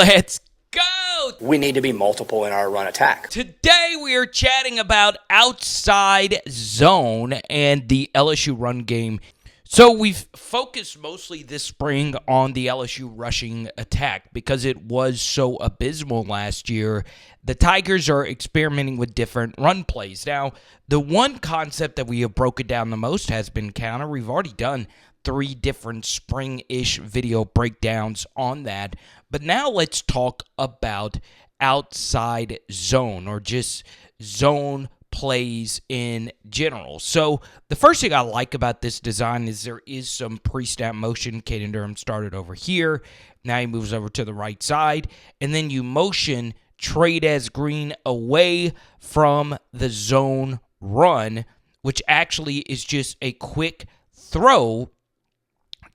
Let's go! We need to be multiple in our run attack. Today we are chatting about outside zone and the LSU run game. So we've focused mostly this spring on the LSU rushing attack because it was so abysmal last year. The Tigers are experimenting with different run plays. Now, the one concept that we have broken down the most has been counter. We've already done 3 different spring-ish video breakdowns on that. But now let's talk about outside zone or just zone plays in general. So the first thing I like about this design is there is some pre-snap motion. Caden Durham started over here. Now he moves over to the right side. And then you motion trade as green away from the zone run, which actually is just a quick throw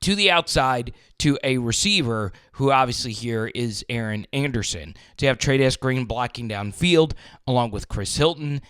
to the outside to a receiver who obviously here is Aaron Anderson. So you have Trade S. Green blocking downfield along with Chris Hilton.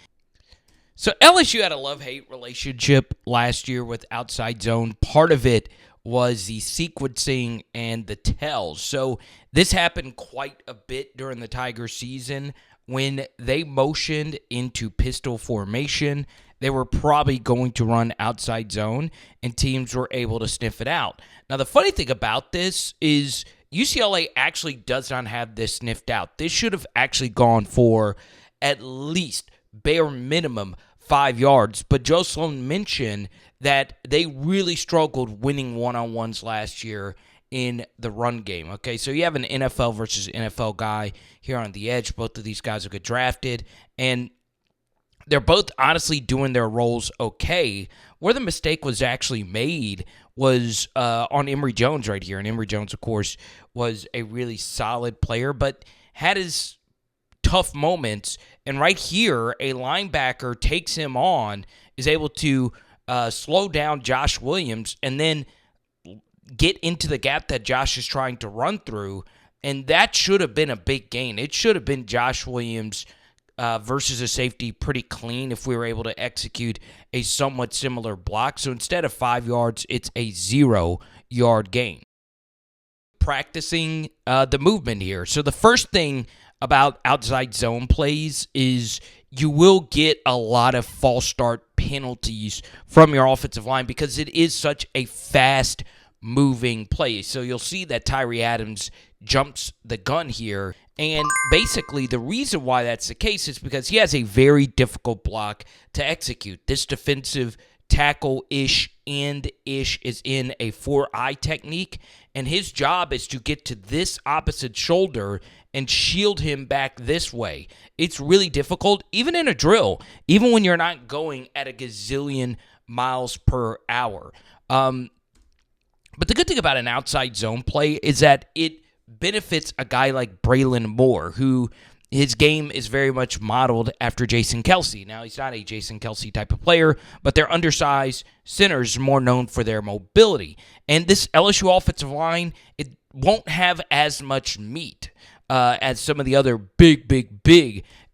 So LSU had a love-hate relationship last year with outside zone. Part of it was the sequencing and the tells. So this happened quite a bit during the Tiger season when they motioned into pistol formation. They were probably going to run outside zone, and teams were able to sniff it out. Now, the funny thing about this is UCLA actually does not have this sniffed out. This should have actually gone for at least bare minimum 5 yards. But Joe Sloan mentioned that they really struggled winning one-on-ones last year in the run game. Okay, so you have an NFL versus NFL guy here on the edge. Both of these guys will get drafted, and they're both honestly doing their roles okay. Where the mistake was actually made was on Emory Jones right here. And Emory Jones, of course, was a really solid player, but had his tough moments. And right here, a linebacker takes him on, is able to slow down Josh Williams, and then get into the gap that Josh is trying to run through. And that should have been a big gain. It should have been Josh Williams versus a safety pretty clean if we were able to execute a somewhat similar block. So instead of 5 yards, it's a 0-yard gain. Practicing the movement here. So the first thing about outside zone plays is you will get a lot of false start penalties from your offensive line because it is such a fast moving play. So you'll see that Tyree Adams jumps the gun here. And basically the reason why that's the case is because he has a very difficult block to execute. This defensive tackle-ish end-ish is in a 4-eye technique, and his job is to get to this opposite shoulder and shield him back this way. It's really difficult, even in a drill, even when you're not going at a gazillion miles per hour. But the good thing about an outside zone play is that it benefits a guy like Braylon Moore, who his game is very much modeled after Jason Kelce. Now, he's not a Jason Kelce type of player, but they're undersized centers more known for their mobility. And this LSU offensive line, it won't have as much meat as some of the other big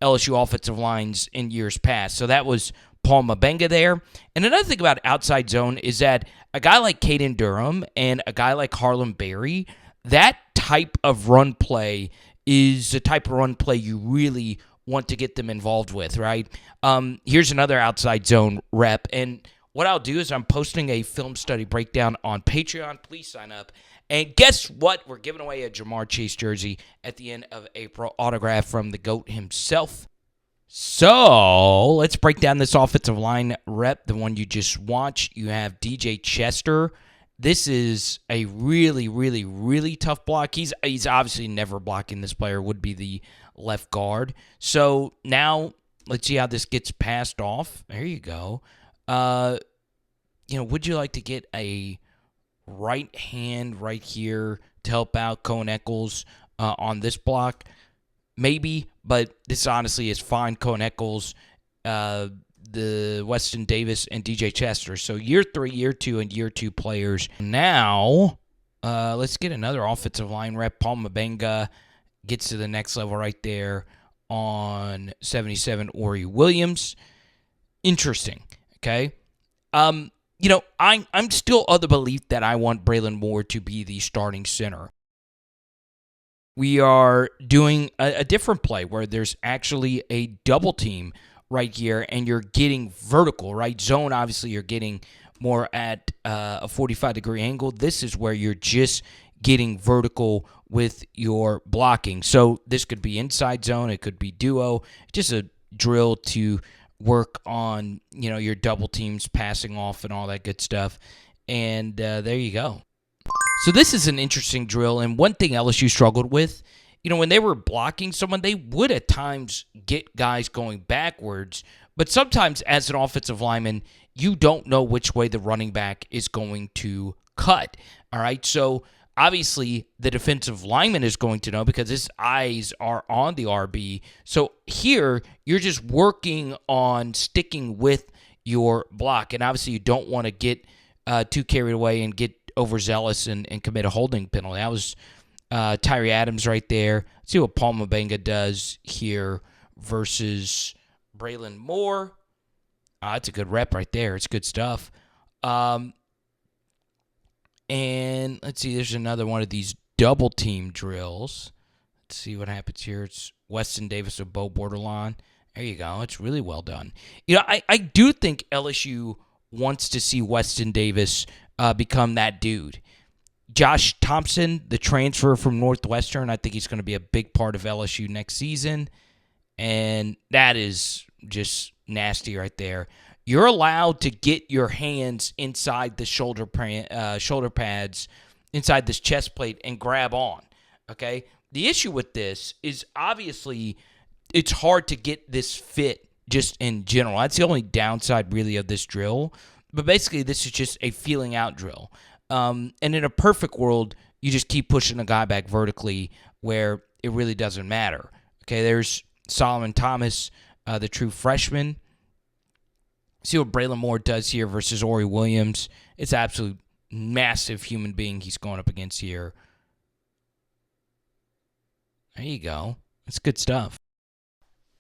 LSU offensive lines in years past. So that was Paul Mabenga there. And another thing about outside zone is that a guy like Caden Durham and a guy like Harlem Berry, that type of run play is the type of run play you really want to get them involved with, right? Here's another outside zone rep. And what I'll do is I'm posting a film study breakdown on Patreon. Please sign up. And guess what? We're giving away a Jamar Chase jersey at the end of April, autograph from the GOAT himself. So let's break down this offensive line rep, the one you just watched. You have DJ Chester. This is a really tough block. He's obviously never blocking this player, would be the left guard. So now let's see how this gets passed off. There you go. Would you like to get a right hand right here to help out Cohen Eccles on this block? Maybe, but this honestly is fine. Cohen Eccles, the Weston Davis, and DJ Chester. So year 3, year 2, and year 2 players. Now, let's get another offensive line rep. Paul Mabenga gets to the next level right there on 77, Ori Williams. Interesting, okay? I'm still of the belief that I want Braylon Moore to be the starting center. we are doing a different play where there's actually a double team right here, and you're getting vertical, right? Zone, obviously, you're getting more at a 45-degree angle. This is where you're just getting vertical with your blocking. So this could be inside zone. It could be duo. Just a drill to work on, your double teams, passing off, and all that good stuff. And there you go. So this is an interesting drill, and one thing LSU struggled with, when they were blocking someone, they would at times get guys going backwards, but sometimes as an offensive lineman, you don't know which way the running back is going to cut, all right? So obviously the defensive lineman is going to know because his eyes are on the RB. So here, you're just working on sticking with your block, and obviously you don't want to get too carried away and get overzealous and commit a holding penalty. That was Tyree Adams right there. Let's see what Paul Mabenga does here versus Braylon Moore. That's a good rep right there. It's good stuff. And let's see, there's another one of these double team drills. Let's see what happens here. It's Weston Davis of Bo Bordelon. There you go. It's really well done. I do think LSU wants to see Weston Davis become that dude. Josh Thompson, the transfer from Northwestern, I think he's going to be a big part of LSU next season. And that is just nasty right there. You're allowed to get your hands inside the shoulder pads, inside this chest plate, and grab on. Okay? The issue with this is obviously it's hard to get this fit just in general. That's the only downside really of this drill. But basically, this is just a feeling out drill. And in a perfect world, you just keep pushing the guy back vertically where it really doesn't matter. Okay, there's Solomon Thomas, the true freshman. See what Braylon Moore does here versus Ori Williams. It's absolute massive human being he's going up against here. There you go. That's good stuff.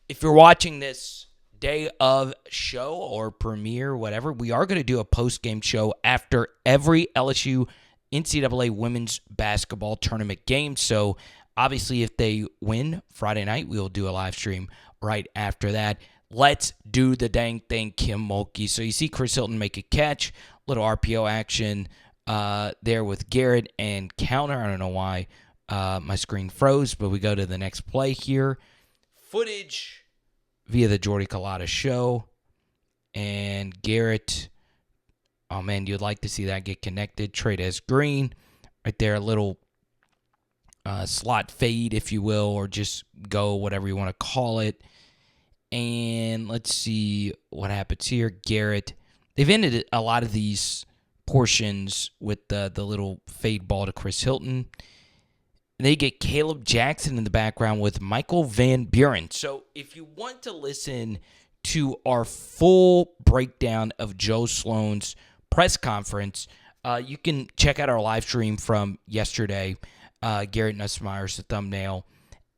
If you're watching this day of show or premiere, whatever, we are going to do a post-game show after every LSU NCAA women's basketball tournament game. So obviously if they win Friday night, we'll do a live stream right after that. Let's do the dang thing, Kim Mulkey. So you see Chris Hilton make a catch, little RPO action there with Garrett and counter. I don't know why my screen froze, but we go to the next play here. Footage via the Jordy Collada show. And Garrett, oh man, you'd like to see that get connected. Trades Green, right there, a little slot fade, if you will, or just go, whatever you want to call it. And let's see what happens here. Garrett, they've ended a lot of these portions with the little fade ball to Chris Hilton. They get Caleb Jackson in the background with Michael Van Buren. So if you want to listen to our full breakdown of Joe Sloan's press conference, you can check out our live stream from yesterday. Garrett Nussmeier's the thumbnail.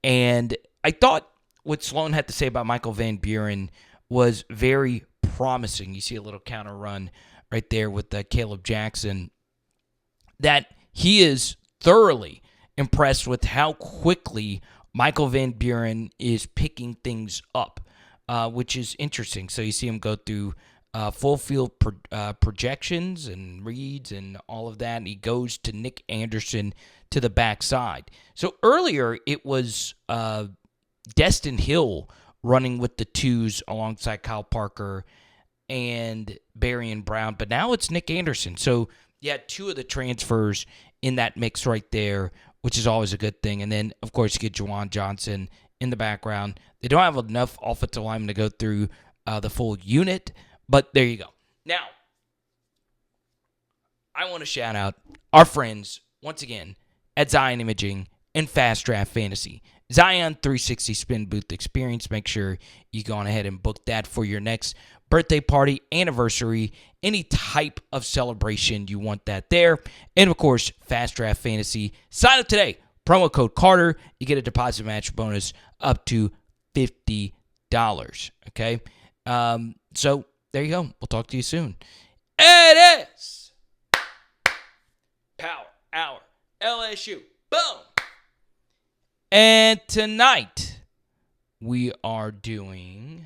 And I thought what Sloan had to say about Michael Van Buren was very promising. You see a little counter run right there with Caleb Jackson. That he is thoroughly impressed with how quickly Michael Van Buren is picking things up, which is interesting. So you see him go through full field projections and reads and all of that, and he goes to Nick Anderson to the backside. So earlier it was Destin Hill running with the twos alongside Kyle Parker and Barry and Brown, but now it's Nick Anderson. So you had two of the transfers in that mix right there, which is always a good thing. And then, of course, you get Juwan Johnson in the background. They don't have enough offensive linemen to go through the full unit, but there you go. Now, I want to shout out our friends, once again, at Zion Imaging and Fast Draft Fantasy. Zion 360 Spin Booth Experience. Make sure you go on ahead and book that for your next birthday party, anniversary, any type of celebration you want that there. And, of course, Fast Draft Fantasy. Sign up today. Promo code Carter. You get a deposit match bonus up to $50. Okay? So, there you go. We'll talk to you soon. It is Power Hour LSU. Boom! And tonight, we are doing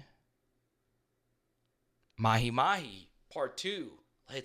Mahi Mahi Part 2.